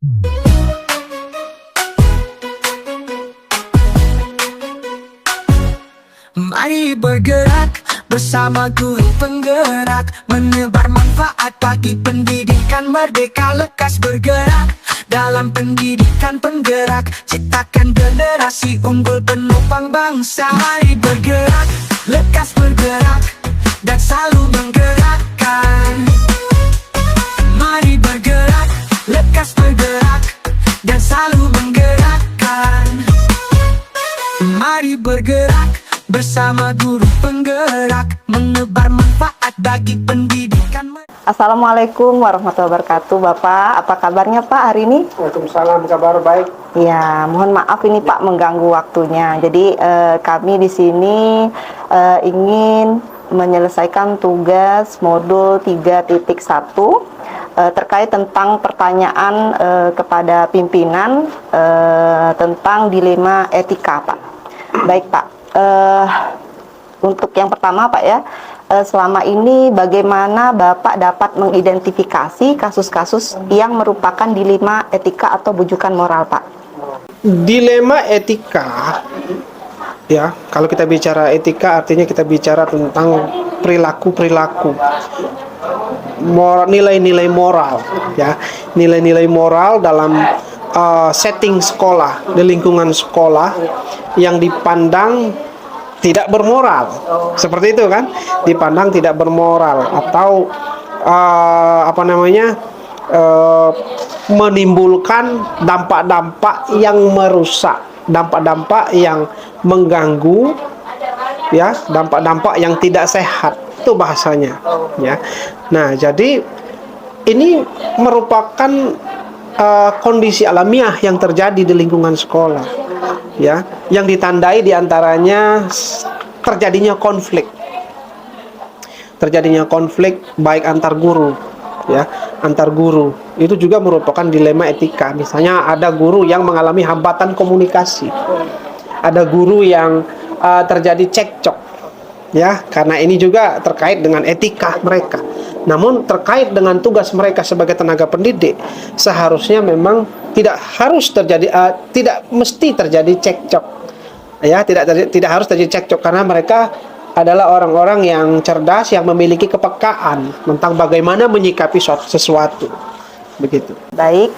Mari bergerak bersama guru penggerak, menebar manfaat bagi pendidikan merdeka. Lekas bergerak dalam pendidikan penggerak, ciptakan generasi unggul penopang bangsa. Mari bergerak, lekas bergerak, dan selalu menggerakkan. Mari bergerak, lekas bergerak, dan selalu menggerakkan. Mari bergerak bersama guru penggerak, menebar manfaat bagi pendidikan. Assalamualaikum warahmatullahi wabarakatuh. Bapak, apa kabarnya Pak hari ini? Waalaikumsalam, kabar baik. Ya, mohon maaf ini Pak mengganggu waktunya. Jadi kami di sini ingin menyelesaikan tugas modul 3.1 terkait tentang pertanyaan kepada pimpinan tentang dilema etika, Pak. Baik, Pak. Untuk yang pertama Pak ya, selama ini bagaimana Bapak dapat mengidentifikasi kasus-kasus yang merupakan dilema etika atau bujukan moral, Pak? Dilema etika, ya, kalau kita bicara etika artinya kita bicara tentang perilaku-perilaku, nilai-nilai moral, ya, nilai-nilai moral dalam setting sekolah, di lingkungan sekolah yang dipandang tidak bermoral, seperti itu kan, dipandang tidak bermoral atau menimbulkan dampak-dampak yang merusak, dampak-dampak yang mengganggu, ya, dampak-dampak yang tidak sehat, itu bahasanya, ya. Nah, jadi ini merupakan kondisi alamiah yang terjadi di lingkungan sekolah, ya, yang ditandai diantaranya terjadinya konflik baik antar guru, ya, antar guru itu juga merupakan dilema etika. Misalnya ada guru yang mengalami hambatan komunikasi, ada guru yang terjadi cekcok, ya, karena ini juga terkait dengan etika mereka. Namun terkait dengan tugas mereka sebagai tenaga pendidik, seharusnya memang tidak harus terjadi, tidak mesti terjadi cekcok, ya, tidak harus terjadi cekcok, karena mereka adalah orang-orang yang cerdas, yang memiliki kepekaan tentang bagaimana menyikapi sesuatu, begitu. Baik,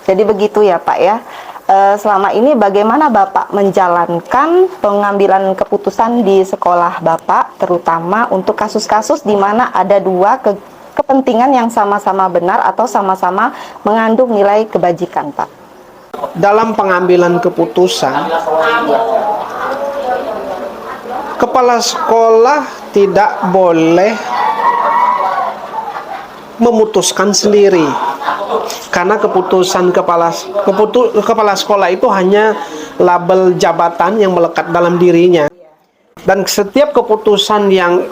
jadi begitu ya Pak ya. Selama ini bagaimana Bapak menjalankan pengambilan keputusan di sekolah Bapak, terutama untuk kasus-kasus di mana ada dua kepentingan yang sama-sama benar atau sama-sama mengandung nilai kebajikan, Pak? Dalam pengambilan keputusan, kepala sekolah tidak boleh memutuskan sendiri, karena keputusan kepala sekolah itu hanya label jabatan yang melekat dalam dirinya, dan setiap keputusan yang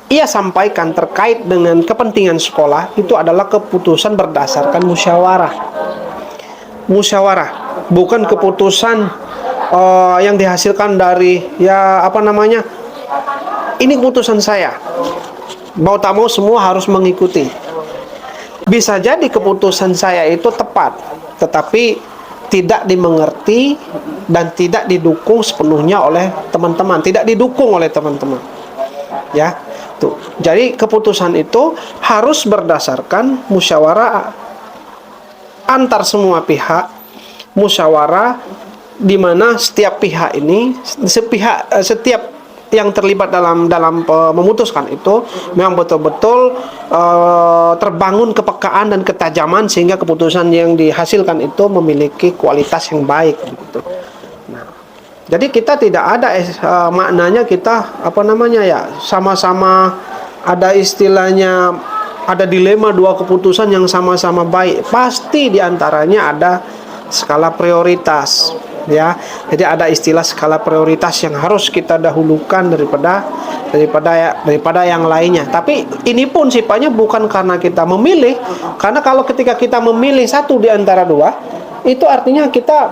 ia sampaikan terkait dengan kepentingan sekolah itu adalah keputusan berdasarkan musyawarah, bukan keputusan yang dihasilkan dari, ya, ini keputusan saya, mau tak mau semua harus mengikuti. Bisa jadi keputusan saya itu tepat, tetapi tidak dimengerti dan tidak didukung sepenuhnya oleh teman-teman, ya. Tuh. Jadi keputusan itu harus berdasarkan musyawarah antar semua pihak, musyawarah di mana setiap pihak ini, setiap yang terlibat dalam memutuskan itu memang betul-betul terbangun kepekaan dan ketajaman sehingga keputusan yang dihasilkan itu memiliki kualitas yang baik, gitu. Nah, jadi kita tidak ada maknanya kita sama-sama ada istilahnya, ada dilema dua keputusan yang sama-sama baik. Pasti diantaranya ada skala prioritas, ya. Jadi ada istilah skala prioritas yang harus kita dahulukan daripada yang lainnya. Tapi ini pun sifatnya bukan karena kita memilih, karena kalau ketika kita memilih satu di antara dua, itu artinya kita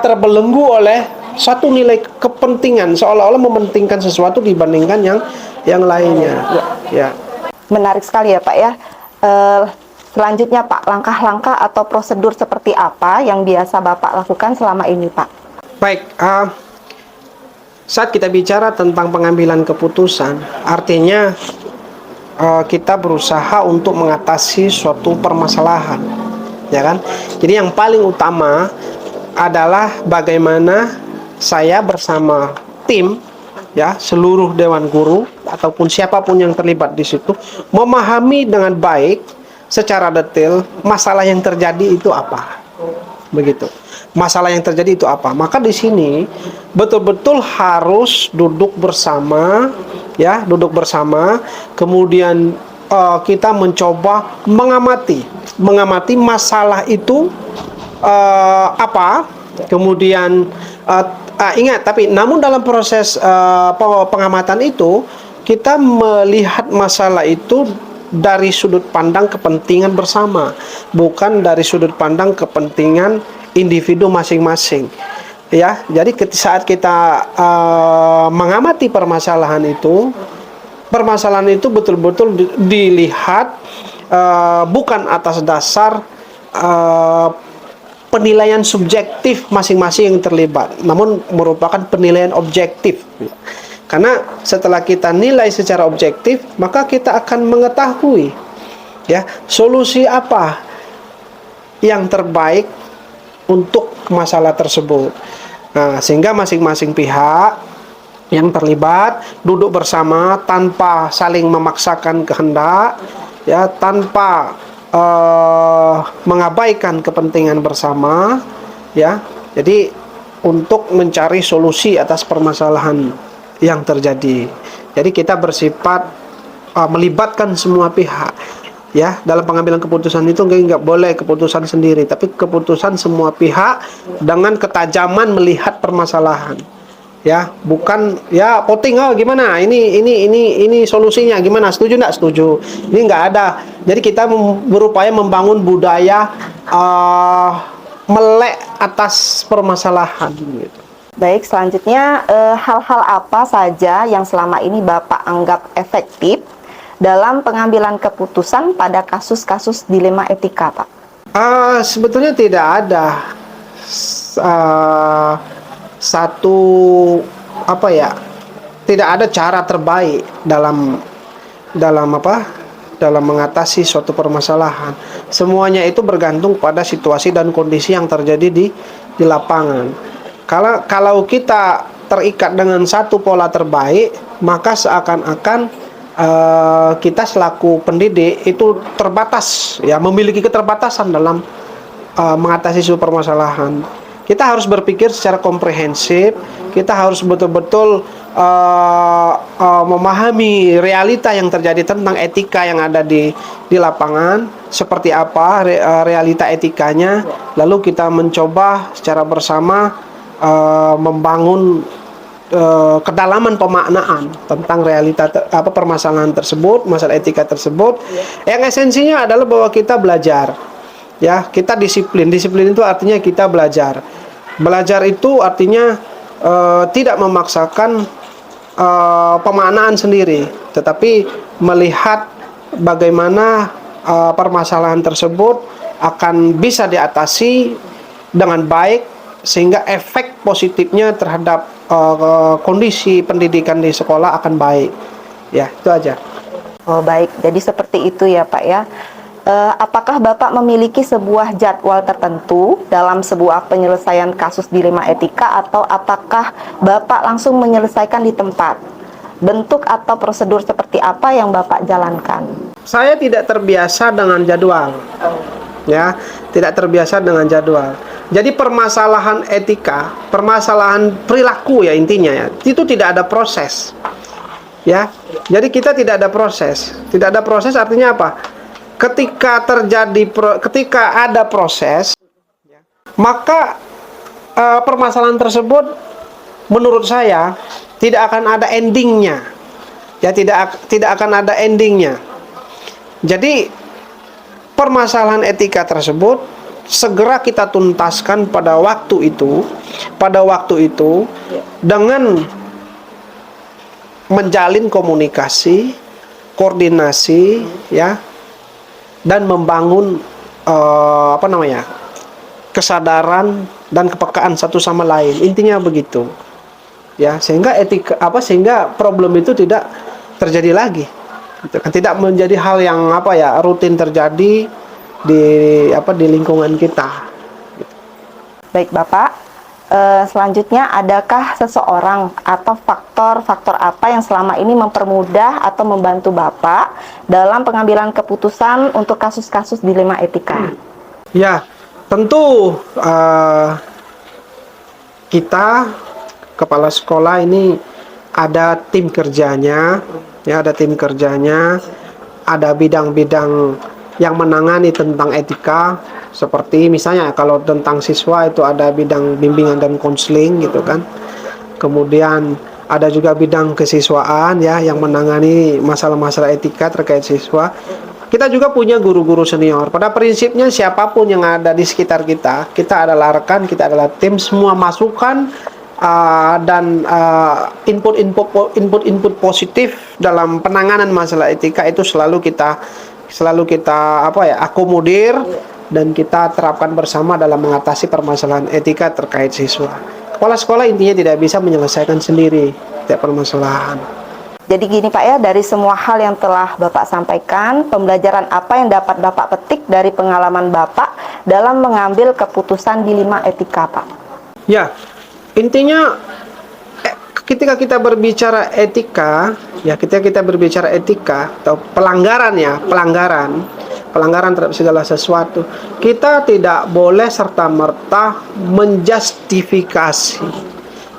terbelenggu oleh satu nilai kepentingan, seolah-olah mementingkan sesuatu dibandingkan yang lainnya, ya. Menarik sekali ya Pak ya. Selanjutnya Pak, langkah-langkah atau prosedur seperti apa yang biasa Bapak lakukan selama ini Pak? Baik, saat kita bicara tentang pengambilan keputusan, artinya kita berusaha untuk mengatasi suatu permasalahan, ya kan? Jadi yang paling utama adalah bagaimana saya bersama tim, ya, seluruh dewan guru ataupun siapapun yang terlibat di situ memahami dengan baik secara detail masalah yang terjadi itu apa, begitu. Masalah yang terjadi itu apa? Maka di sini betul-betul harus duduk bersama, ya, duduk bersama. Kemudian kita mencoba mengamati masalah itu apa. Kemudian ingat, tapi namun dalam proses pengamatan itu kita melihat masalah itu dari sudut pandang kepentingan bersama, bukan dari sudut pandang kepentingan individu masing-masing. Ya, jadi saat kita mengamati permasalahan itu betul-betul dilihat bukan atas dasar penilaian subjektif masing-masing yang terlibat, namun merupakan penilaian objektif. Karena setelah kita nilai secara objektif, maka kita akan mengetahui, ya, solusi apa yang terbaik untuk masalah tersebut. Nah, sehingga masing-masing pihak yang terlibat duduk bersama tanpa saling memaksakan kehendak, ya, tanpa mengabaikan kepentingan bersama, ya. Jadi untuk mencari solusi atas permasalahan yang terjadi. Jadi kita bersifat melibatkan semua pihak, ya. Dalam pengambilan keputusan itu nggak boleh keputusan sendiri, tapi keputusan semua pihak dengan ketajaman melihat permasalahan, ya. Bukan ya voting, gimana ini solusinya gimana, setuju nggak setuju, ini nggak ada. Jadi kita berupaya membangun budaya melek atas permasalahan, gitu. Baik, selanjutnya hal-hal apa saja yang selama ini Bapak anggap efektif dalam pengambilan keputusan pada kasus-kasus dilema etika, Pak? Sebetulnya tidak ada satu tidak ada cara terbaik dalam mengatasi suatu permasalahan. Semuanya itu bergantung pada situasi dan kondisi yang terjadi di lapangan. Kalau kita terikat dengan satu pola terbaik, maka seakan-akan kita selaku pendidik itu terbatas, ya, memiliki keterbatasan dalam mengatasi suatu permasalahan. Kita harus berpikir secara komprehensif. Kita harus betul-betul memahami realita yang terjadi tentang etika yang ada di lapangan, seperti apa realita etikanya. Lalu kita mencoba secara bersama membangun kedalaman pemaknaan tentang realita permasalahan tersebut, masalah etika tersebut. Yang esensinya adalah bahwa kita belajar, ya, kita disiplin. Disiplin itu artinya kita belajar. Belajar itu artinya tidak memaksakan pemaknaan sendiri, tetapi melihat bagaimana permasalahan tersebut akan bisa diatasi dengan baik, sehingga efek positifnya terhadap kondisi pendidikan di sekolah akan baik. Ya, itu aja. Oh, baik. Jadi seperti itu ya, Pak, ya. Apakah Bapak memiliki sebuah jadwal tertentu dalam sebuah penyelesaian kasus dilema etika, atau apakah Bapak langsung menyelesaikan di tempat? Bentuk atau prosedur seperti apa yang Bapak jalankan? Saya tidak terbiasa dengan jadwal. Ya, tidak terbiasa dengan jadwal. Jadi permasalahan etika, permasalahan perilaku, ya, intinya, ya, itu tidak ada proses. Ya. Jadi kita tidak ada proses. Tidak ada proses artinya apa? Ketika ada proses, maka permasalahan tersebut menurut saya tidak akan ada endingnya. Ya, tidak akan ada endingnya. Jadi permasalahan etika tersebut segera kita tuntaskan pada waktu itu dengan menjalin komunikasi, koordinasi, ya, dan membangun kesadaran dan kepekaan satu sama lain. Intinya begitu. Ya, sehingga sehingga problem itu tidak terjadi lagi. Gitu kan, tidak menjadi hal yang rutin terjadi di lingkungan kita. Baik Bapak, selanjutnya adakah seseorang atau faktor-faktor apa yang selama ini mempermudah atau membantu Bapak dalam pengambilan keputusan untuk kasus-kasus dilema etika? Ya, tentu kita kepala sekolah ini ada tim kerjanya, ada bidang-bidang yang menangani tentang etika, seperti misalnya kalau tentang siswa itu ada bidang bimbingan dan konseling gitu kan. Kemudian ada juga bidang kesiswaan ya yang menangani masalah-masalah etika terkait siswa. Kita juga punya guru-guru senior. Pada prinsipnya siapapun yang ada di sekitar kita adalah rekan, kita adalah tim, semua masukan dan input positif dalam penanganan masalah etika itu selalu kita akomodir dan kita terapkan bersama dalam mengatasi permasalahan etika terkait siswa. Kepala sekolah intinya tidak bisa menyelesaikan sendiri setiap permasalahan. Jadi gini Pak ya, dari semua hal yang telah Bapak sampaikan, pembelajaran apa yang dapat Bapak petik dari pengalaman Bapak dalam mengambil keputusan dilema etika, Pak? Ya, intinya ketika kita berbicara etika atau pelanggaran terhadap segala sesuatu, kita tidak boleh serta-merta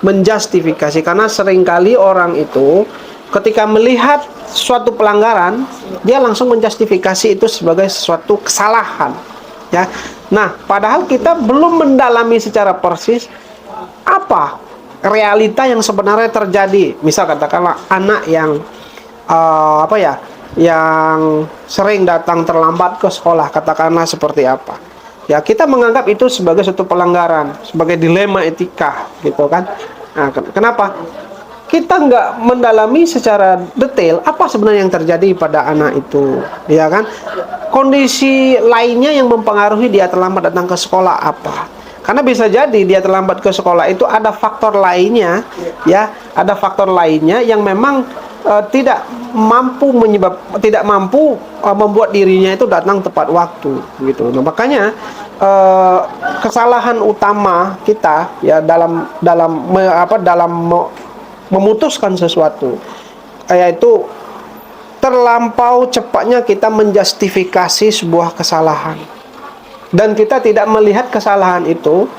menjustifikasi karena seringkali orang itu ketika melihat suatu pelanggaran dia langsung menjustifikasi itu sebagai suatu kesalahan ya. Nah, padahal kita belum mendalami secara persis apa realita yang sebenarnya terjadi. Misal katakanlah anak yang yang sering datang terlambat ke sekolah, katakanlah seperti apa. Ya, kita menganggap itu sebagai suatu pelanggaran, sebagai dilema etika, gitu kan. Nah, kenapa? Kita nggak mendalami secara detail apa sebenarnya yang terjadi pada anak itu, ya kan? Kondisi lainnya yang mempengaruhi dia terlambat datang ke sekolah apa? Karena bisa jadi dia terlambat ke sekolah itu ada faktor lainnya, ya, ada faktor lainnya yang memang tidak mampu membuat dirinya itu datang tepat waktu, gitu. Nah, makanya kesalahan utama kita ya dalam memutuskan sesuatu yaitu terlampau cepatnya kita menjustifikasi sebuah kesalahan dan kita tidak melihat kesalahan itu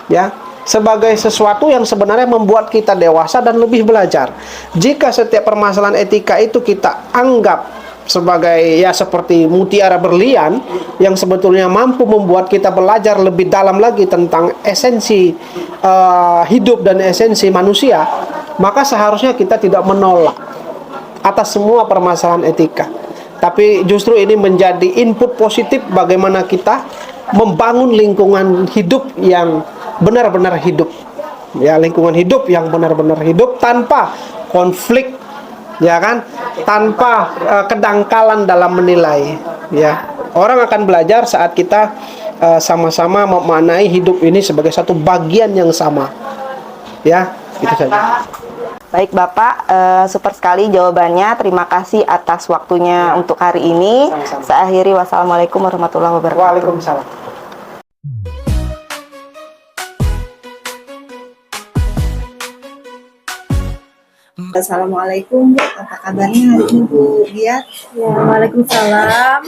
ya sebagai sesuatu yang sebenarnya membuat kita dewasa dan lebih belajar. Jika setiap permasalahan etika itu kita anggap sebagai ya seperti mutiara berlian yang sebetulnya mampu membuat kita belajar lebih dalam lagi tentang esensi hidup dan esensi manusia, maka seharusnya kita tidak menolak atas semua permasalahan etika, tapi justru ini menjadi input positif bagaimana kita membangun lingkungan hidup yang benar-benar hidup, ya, lingkungan hidup yang benar-benar hidup tanpa konflik, ya kan, tanpa kedangkalan dalam menilai, ya. Orang akan belajar saat kita sama-sama memaknai hidup ini sebagai satu bagian yang sama, ya, itu saja. Baik Bapak, super sekali jawabannya. Terima kasih atas waktunya untuk hari ini. Sama-sama. Saya akhiri, wassalamualaikum warahmatullahi wabarakatuh. Waalaikumsalam. Assalamualaikum Bu, apa kabarnya hari ini Bu Biat? Ya, Waalaikumsalam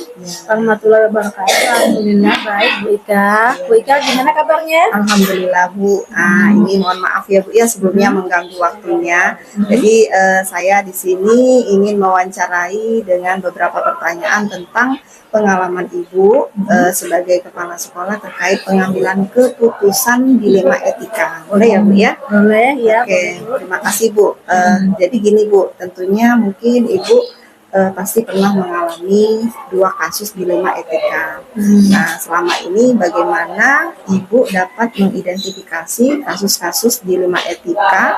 warahmatullahi wabarakatuh. Alhamdulillah baik Bu Ika. Bu Ika gimana kabarnya? Alhamdulillah Bu. Ini mohon maaf ya Bu ya sebelumnya mengganggu waktunya. Jadi saya di sini ingin mewawancarai dengan beberapa pertanyaan tentang pengalaman Ibu sebagai kepala sekolah terkait pengambilan keputusan dilema etika. Boleh ya Bu ya? Boleh ya. Oke, terima kasih Bu. Jadi gini Bu, tentunya mungkin Ibu pasti pernah mengalami 2 kasus dilema etika. Nah, selama ini bagaimana Ibu dapat mengidentifikasi kasus-kasus dilema etika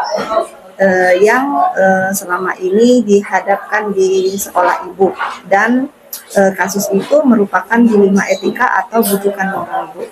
yang selama ini dihadapkan di sekolah Ibu, dan kasus itu merupakan dilema etika atau bujukan moral, Bu?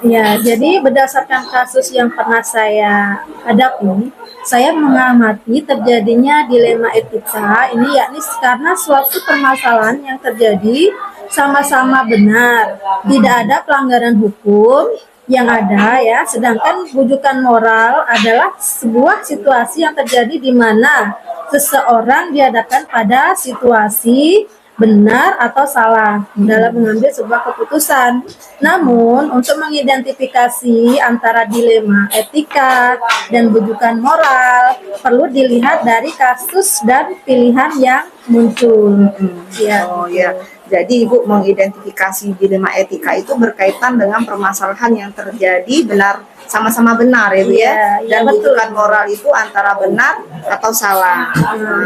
Ya, jadi berdasarkan kasus yang pernah saya hadapi, saya mengamati terjadinya dilema etika ini yakni karena suatu permasalahan yang terjadi sama-sama benar, tidak ada pelanggaran hukum yang ada ya, sedangkan bujukan moral adalah sebuah situasi yang terjadi di mana seseorang dihadapkan pada situasi benar atau salah dalam mengambil sebuah keputusan. Namun, untuk mengidentifikasi antara dilema etika dan bujukan moral, perlu dilihat dari kasus dan pilihan yang muncul. Ya. Oh ya, jadi Ibu mengidentifikasi dilema etika itu berkaitan dengan permasalahan yang terjadi benar, sama-sama benar ya Bu ya. Iya, iya, Dan betul. bujukan moral itu antara benar atau salah.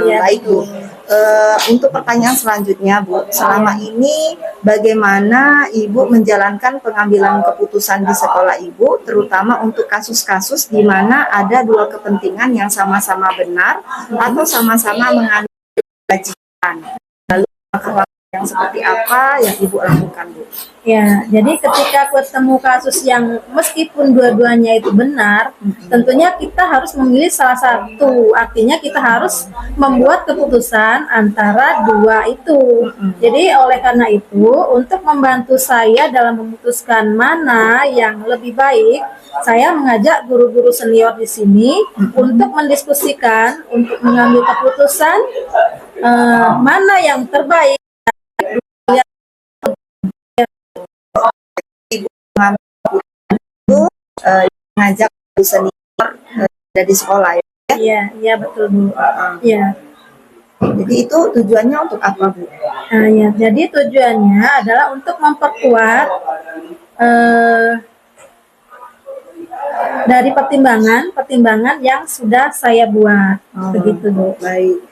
Iya, Baik Bu. Untuk pertanyaan selanjutnya Bu, selama ini bagaimana Ibu menjalankan pengambilan keputusan di sekolah Ibu, terutama untuk kasus-kasus di mana ada dua kepentingan yang sama-sama benar atau sama-sama mengambil kewajiban. Lalu langkah yang seperti apa yang Ibu lakukan, Bu? Ya, jadi ketika ketemu kasus yang meskipun dua-duanya itu benar, tentunya kita harus memilih salah satu. Artinya kita harus membuat keputusan antara dua itu. Jadi oleh karena itu, untuk membantu saya dalam memutuskan mana yang lebih baik, saya mengajak guru-guru senior di sini untuk mendiskusikan, untuk mengambil keputusan mana yang terbaik. Ngajak guru senior dari sekolah ya. Iya, iya betul Bu. Iya. Jadi itu tujuannya untuk apa, Bu? Nah, ya, jadi tujuannya adalah untuk memperkuat dari pertimbangan yang sudah saya buat, begitu Bu. Baik.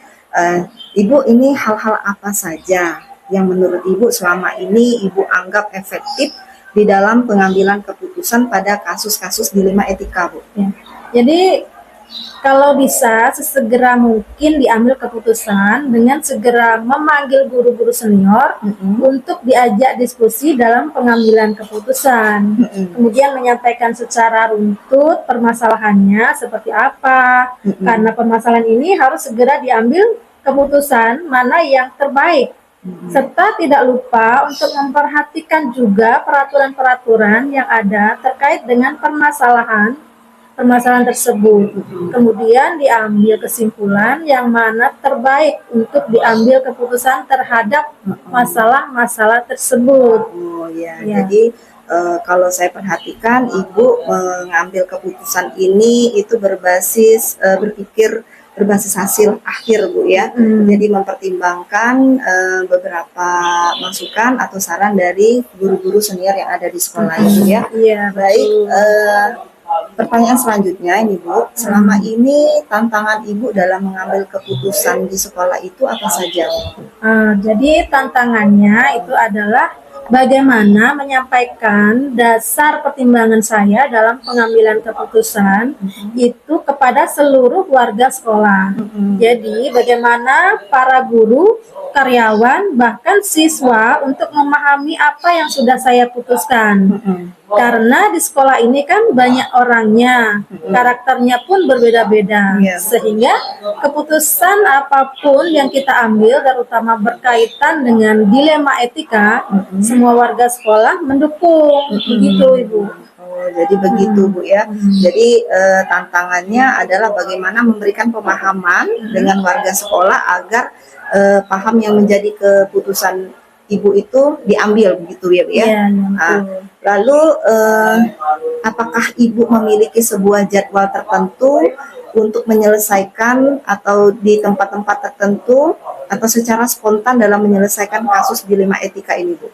Ibu, ini hal-hal apa saja yang menurut Ibu selama ini Ibu anggap efektif di dalam pengambilan keputusan pada kasus-kasus dilema etika, Bu? Ya. Jadi kalau bisa sesegera mungkin diambil keputusan dengan segera memanggil guru-guru senior untuk diajak diskusi dalam pengambilan keputusan. Kemudian menyampaikan secara runtut permasalahannya seperti apa. Karena permasalahan ini harus segera diambil keputusan mana yang terbaik. Serta tidak lupa untuk memperhatikan juga peraturan-peraturan yang ada terkait dengan permasalahan tersebut. Kemudian diambil kesimpulan yang mana terbaik untuk diambil keputusan terhadap masalah-masalah tersebut. Oh ya, Ya. jadi kalau saya perhatikan Ibu mengambil keputusan ini itu berbasis berbasis hasil akhir, Bu ya. Jadi mempertimbangkan beberapa masukan atau saran dari guru-guru senior yang ada di sekolah itu ya. Iya, Baik, pertanyaan selanjutnya ini Bu, selama ini tantangan Ibu dalam mengambil keputusan di sekolah itu apa saja, Bu? Jadi tantangannya itu adalah bagaimana menyampaikan dasar pertimbangan saya dalam pengambilan keputusan itu kepada seluruh warga sekolah. Jadi bagaimana para guru, karyawan, bahkan siswa untuk memahami apa yang sudah saya putuskan. Karena di sekolah ini kan banyak orangnya, karakternya pun berbeda-beda, sehingga keputusan apapun yang kita ambil, terutama berkaitan dengan dilema etika, semua warga sekolah mendukung, begitu Ibu. Oh, jadi begitu Bu ya. Jadi tantangannya adalah bagaimana memberikan pemahaman dengan warga sekolah agar paham yang menjadi keputusan Ibu itu diambil begitu ya Bu ya. Iya, betul. Lalu apakah Ibu memiliki sebuah jadwal tertentu untuk menyelesaikan atau di tempat-tempat tertentu atau secara spontan dalam menyelesaikan kasus dilema etika ini, Bu?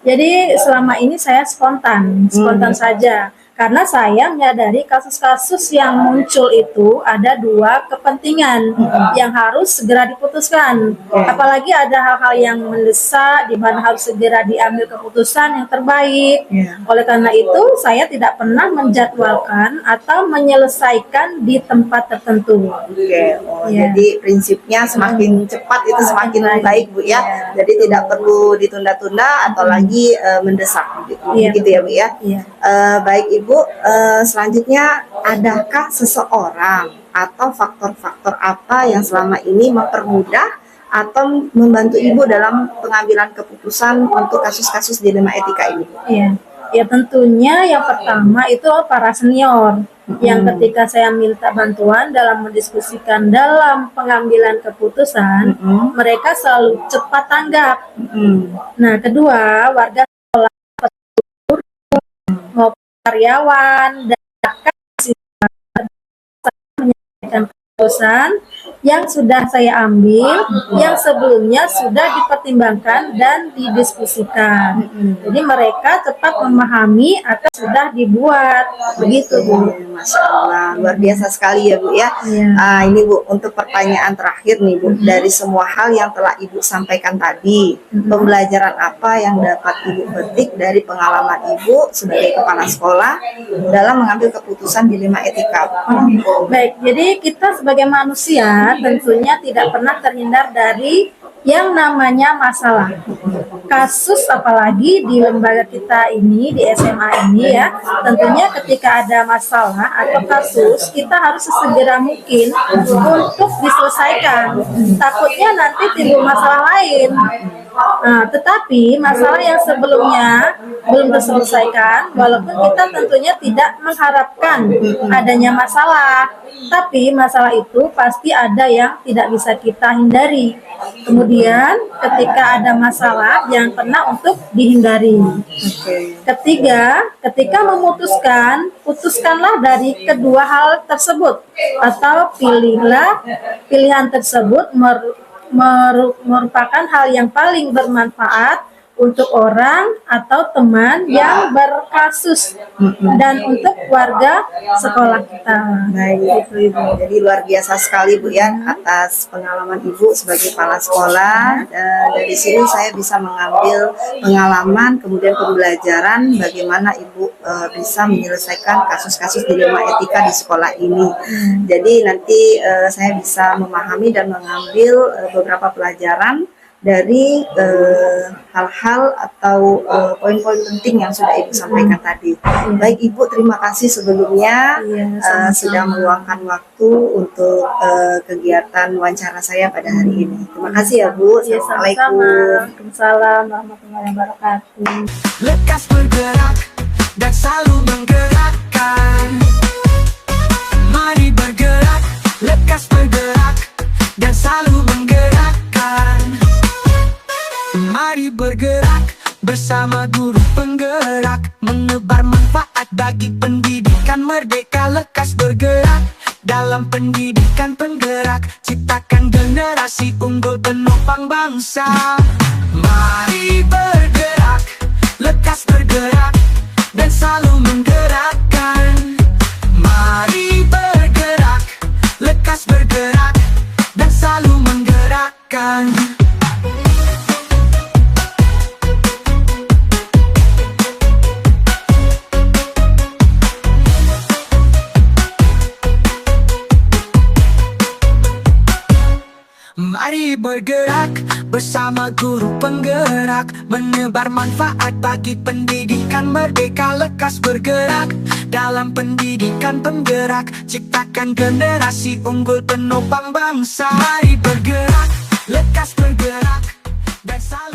Jadi selama ini saya spontan saja. Karena saya menyadari kasus-kasus yang muncul itu ada dua kepentingan yang harus segera diputuskan. Apalagi ada hal-hal yang mendesak di mana harus segera diambil keputusan yang terbaik. Oleh karena itu, saya tidak pernah menjadwalkan atau menyelesaikan di tempat tertentu. Jadi prinsipnya semakin cepat itu semakin baik Bu ya. Jadi tidak perlu ditunda-tunda atau lagi mendesak begitu ya Bu ya. Baik Ibu, selanjutnya adakah seseorang atau faktor-faktor apa yang selama ini mempermudah atau membantu Ibu dalam pengambilan keputusan untuk kasus-kasus dilema etika ini? Ya tentunya yang pertama itu para senior yang ketika saya minta bantuan dalam mendiskusikan dalam pengambilan keputusan, mereka selalu cepat tanggap. Nah, kedua, warga sekolah maupun karyawan dan bahkan menyampaikan keputusan yang sudah saya ambil, yang sebelumnya sudah dipertimbangkan dan didiskusikan. Jadi mereka cepat memahami atau sudah dibuat begitu Bu. Masya Allah, luar biasa sekali ya Bu ya. Ini Bu, untuk pertanyaan terakhir nih Bu, dari semua hal yang telah Ibu sampaikan tadi, pembelajaran apa yang dapat Ibu petik dari pengalaman Ibu sebagai kepala sekolah dalam mengambil keputusan dilema etika? Baik, jadi kita sebagai manusia tentunya tidak pernah terhindar dari yang namanya masalah. Kasus apalagi di lembaga kita ini, di SMA ini ya, tentunya ketika ada masalah atau kasus, kita harus sesegera mungkin untuk diselesaikan. Takutnya nanti timbul masalah lain. Nah, tetapi masalah yang sebelumnya belum terselesaikan, walaupun kita tentunya tidak mengharapkan adanya masalah, tapi masalah itu pasti ada yang tidak bisa kita hindari. Kemudian ketika ada masalah yang pernah untuk dihindari. Ketiga, ketika memutuskan, putuskanlah dari kedua hal tersebut atau pilihlah pilihan tersebut merupakan hal yang paling bermanfaat untuk orang atau teman yang berkasus dan untuk warga sekolah kita. Baik, itu Ibu. Jadi luar biasa sekali Bu ya atas pengalaman Ibu sebagai kepala sekolah. Dari sini saya bisa mengambil pengalaman kemudian pembelajaran bagaimana Ibu bisa menyelesaikan kasus-kasus dilema etika di sekolah ini. Jadi nanti saya bisa memahami dan mengambil beberapa pelajaran dari hal-hal atau poin-poin penting yang sudah Ibu sampaikan tadi. Baik Ibu, terima kasih sebelumnya sudah meluangkan waktu untuk kegiatan wawancara saya pada hari ini. Terima kasih ya Bu. Assalamualaikum. Waalaikumsalam warahmatullahi wabarakatuh. Lekas bergerak dan selalu menggerakkan. Mari bergerak, lekas bergerak dan selalu menggerakkan. Mari bergerak bersama guru penggerak, menebar manfaat bagi pendidikan merdeka. Lekas bergerak dalam pendidikan penggerak, ciptakan generasi unggul penopang bangsa. Mari bergerak, lekas bergerak dan selalu menggerakkan. Mari bergerak, lekas bergerak dan selalu menggerakkan. Mari bergerak bersama guru penggerak, menebar manfaat bagi pendidikan merdeka. Lekas bergerak dalam pendidikan penggerak, ciptakan generasi unggul penopang bangsa. Mari bergerak, lekas bergerak dan selalu